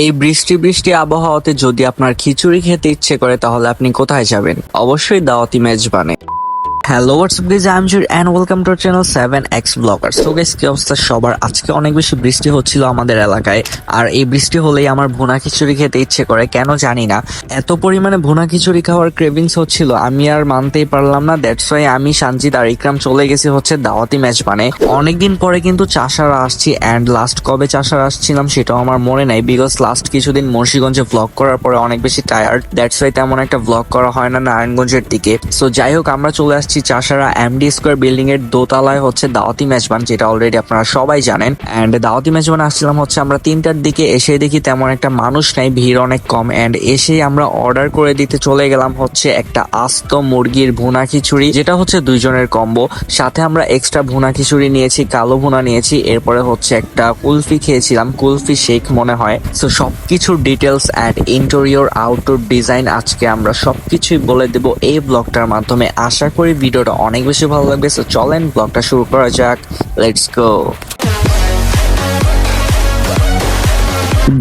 এই বৃষ্টি বৃষ্টি আবহাওয়াতে যদি আপনার খিচুড়ি খেতে ইচ্ছে করে তাহলে আপনি কোথায় যাবেন? অবশ্যই দাওয়াতি মেজবানে। Hello WhatsApp guys, I am Zur and welcome to channel 7x bloggers. So guys, কি অবস্থা সবার? আজকে অনেক বেশি বৃষ্টি হচ্ছিল আমাদের এলাকায়, আর এই বৃষ্টি হলেই আমার ভুনা খিচুড়ি খেতে ইচ্ছে করে, কেন জানি না। এত পরিমাণে ভুনা খিচুড়ি খাওয়ার ক্রেভিংস হচ্ছিল, আমি আর মানতেই পারলাম না। দ্যাটস ওয়াই আমি, সানজিদ আর ইকরাম চলে গেছি হচ্ছে দাওয়াতি মেজবানে। অনেকদিন পরে কিন্তু চাষারা আসছি, অ্যান্ড লাস্ট কবে চাষারা আসছিলাম সেটাও আমার মনে নাই, বিকজ লাস্ট কিছুদিন মুন্সিগঞ্জে ভ্লগ করার পরে অনেক বেশি টায়ার্ড। দ্যাটস ওয়াই তেমন একটা ভ্লগ করা হয় না নারায়ণগঞ্জের দিকে। সো যাই হোক, আমরা চলে আসছি চাষারা এমডি স্কোয়ার বিল্ডিং এর দোতলায় হচ্ছে দাওয়াতি মেজবান, যেটা অলরেডি আপনারা সবাই জানেন। এন্ড দাওয়াতি মেজবান আসছিলাম হচ্ছে আমরা 3টার দিকে, এসে দেখি তেমন একটা মানুষ নাই, ভিড় অনেক কম। এন্ড এসেই আমরা অর্ডার করে দিতে চলে গেলাম হচ্ছে একটা আস্ত মুরগির ভুনা খিচুড়ি, যেটা হচ্ছে 2 জনের কম্বো। সাথে আমরা এক্সট্রা ভুনা খিচুড়ি নিয়েছি, কালো ভুনা নিয়েছি, এরপরে হচ্ছে একটা কুলফি খেয়েছিলাম, কুলফি শেক মনে হয়। সো সবকিছুর details and interior outdoor design আজকে আমরা সবকিছুই বলে দেব এই ব্লগটার মাধ্যমে। আশা করি ভিডিওটা অনেক বেশি ভালো লাগবে। সো চলেন ব্লগটা শুরু করা যাক, লেটস গো।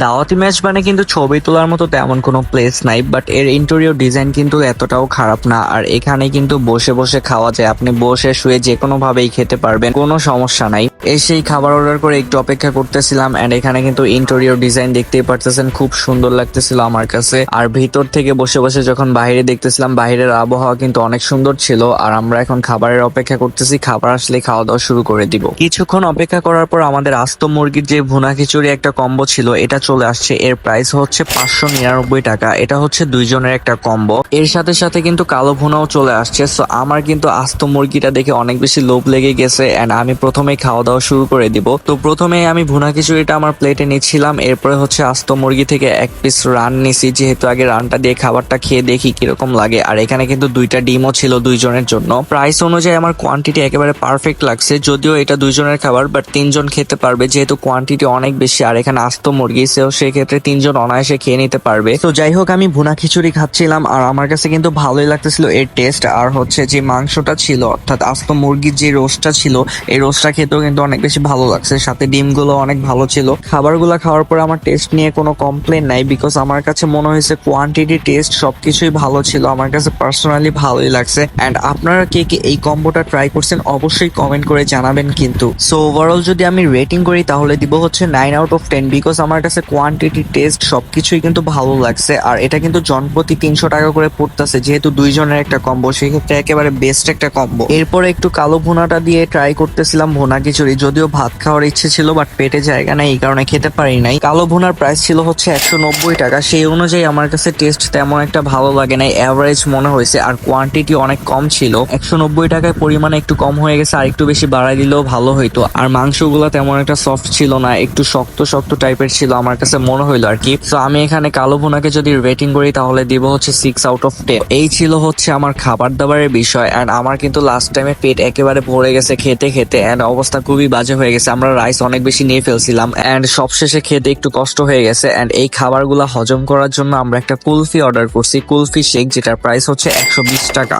দাওয়াতি মেজবানে কিন্তু ছবি তোলার মতো তেমন কোনো প্লেস নাই, বাট এর ইন্টেরিয়র ডিজাইন কিন্তু এতটাও খারাপ না। আর এখানে কিন্তু বসে বসে খাওয়া যায়, আপনি বসে শুয়ে যে কোনো ভাবেই খেতে পারবেন, কোনো সমস্যা নাই। এসেই খাবার অর্ডার করে একটু অপেক্ষা করতেছিলাম, এন্ড এখানে কিন্তু ইন্টেরিয়র ডিজাইন দেখতেই পারতেছেন, খুব সুন্দর লাগতেছিল আমার কাছে। আর ভিতর থেকে বসে বসে যখন বাইরে দেখতেছিলাম, বাইরের আবহাওয়া কিন্তু অনেক সুন্দর ছিল। আর আমরা এখন খাবারের অপেক্ষা করতেছি, খাবার আসলে খাওয়া দাওয়া শুরু করে দিব। কিছুক্ষণ অপেক্ষা করার পর আমাদের আস্ত মুরগির যে ভুনা খিচুড়ি একটা কম্বো ছিল এটা চলে আসছে। এর প্রাইস হচ্ছে 599 টাকা। এটা হচ্ছে 2 জনের একটা কম্বো। এর সাথে সাথে কিন্তু কালো ভুনাও চলে আসছে। সো আমার কিন্তু আস্ত মুরগিটা দেখে অনেক বেশি লোভ লেগে গেছে, এন্ড আমি প্রথমেই খাওয়া দাওয়া শুরু করে দিব। তো প্রথমে আমি ভুনা খিচুড়িটা আমার প্লেটে নিচ্ছিলাম, এরপরে হচ্ছে আস্ত মুরগি থেকে এক পিস রান নিছি, যেহেতু আগে রানটা দিয়ে খাবারটা খেয়ে দেখি কিরকম লাগে। আর এখানে কিন্তু 2টা ডিমও ছিল 2 জনের জন্য। প্রাইস অনুযায়ী আমার কোয়ান্টিটি একেবারে পারফেক্ট লাগছে, যদিও এটা 2 জনের খাবার, বাট 3 জন খেতে পারবে, যেহেতু কোয়ান্টিটি অনেক বেশি। আর এখানে আস্ত মুরগি, সেক্ষেত্রে 3 জন অনায়াসে খেয়ে নিতে পারবে। তো যাই হোক, আমি ভুনা খিচুড়ি খাচ্ছিলাম, আর আমার কাছে কিন্তু ভালোই লাগতেছিল এর টেস্ট। আর হচ্ছে যে মাংসটা ছিল, অর্থাৎ আস্ত মুরগির যে রোস্টটা ছিল, এই রোস্টটা খেতেও কিন্তু অনেক বেশি ভালো লাগছে। সাথে ডিমগুলো অনেক ভালো ছিল। খাবারগুলো খাওয়ার পরে আমার টেস্ট নিয়ে কোনো কমপ্লেন নাই, বিকজ আমার কাছে মনে হয়েছে কোয়ান্টিটি, টেস্ট সবকিছুই ভালো ছিল। আমার কাছে পার্সোনালি ভালোই লাগছে। এন্ড আপনারা কে কে এই কম্বোটা ট্রাই করছেন অবশ্যই কমেন্ট করে জানাবেন কিন্তু। সো ওভারঅল যদি আমি রেটিং করি তাহলে দিব হচ্ছে 9 আউট অফ 10, বিকজ আমার কাছে কোয়ান্টিটি, টেস্ট সবকিছুই কিন্তু ভালো লাগছে। আর এটা কিন্তু জনপ্রতি 300 টাকা করে পড়তেছে, যেহেতু 2 জনের একটা কম্বো, সেক্ষেত্রে একেবারে বেস্ট একটা কম্বো। এরপরে একটু কালো ভুনাটা দিয়ে ট্রাই করতেছিলাম ভুনা খিচুড়ি, যদিও ভাত খাওয়ার ইচ্ছে ছিল, বাট পেটে জায়গা নাই, এই কারণে খেতে পারি নাই। কালো ভুনার প্রাইস ছিল হচ্ছে 190 টাকা। সেই অনুযায়ী আমার কাছে টেস্ট তেমন একটা ভালো লাগে নাই, অ্যাভারেজ মনে হয়েছে। আর কোয়ান্টিটি অনেক কম ছিল, 190 টাকায় পরিমাণে একটু কম হয়ে গেছে, আর একটু বেশি বাড়াই দিলেও ভালো হইতো। আর মাংসগুলো তেমন একটা সফট ছিল না, একটু শক্ত শক্ত টাইপের ছিল আমার কাছে মনে হইলো আর কি। তো আমি এখানে কালো ভুনাকে যদি রেটিং করি তাহলে দিব হচ্ছে 6 আউট অফ 10। এই ছিল হচ্ছে আমার খাবার দাবারের বিষয়। এন্ড আমার কিন্তু লাস্ট টাইমে পেট একেবারে ভরে গেছে খেতে খেতে, এন্ড অবস্থা খুবই বাজে হয়ে গেছে। আমরা রাইস অনেক বেশি নিয়ে ফেলছিলাম, এন্ড সবশেষে খেতে একটু কষ্ট হয়ে গেছে। এন্ড এই খাবারগুলো হজম করার জন্য আমরা একটা কুলফি অর্ডার করছি, কুলফি শেক, যেটার প্রাইস হচ্ছে 120 টাকা।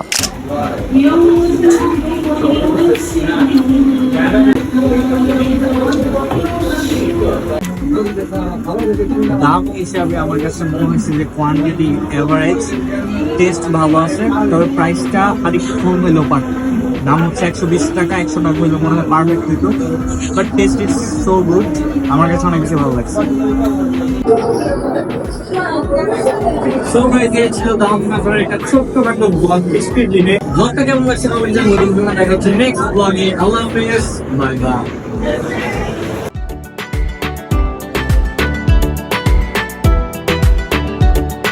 দাম হিসাবে আমার কাছে মনে হয়েছে যে কোয়ান্টিটি এভারেজ, টেস্ট ভালো আছে, তবে প্রাইসটা আরেকটু কম হইলেও পারত। দাম হচ্ছে 120 টাকা, 100 টাকা হইলে মনে হয় পারফেক্ট হইতো, but test is so good, আমার কাছে অনেক বেশি ভালো লাগছে। সো গাইস, এই ছিল দাওয়াত একটা ছোট্টখাটো ব্লগ, বৃষ্টির দিনে। ব্লগটা কেমন লাগছে কমেন্টে জানাবেন। দেখা হচ্ছে নেক্সট ব্লগে। আল্লাহ হাফেজ, বাই বাই।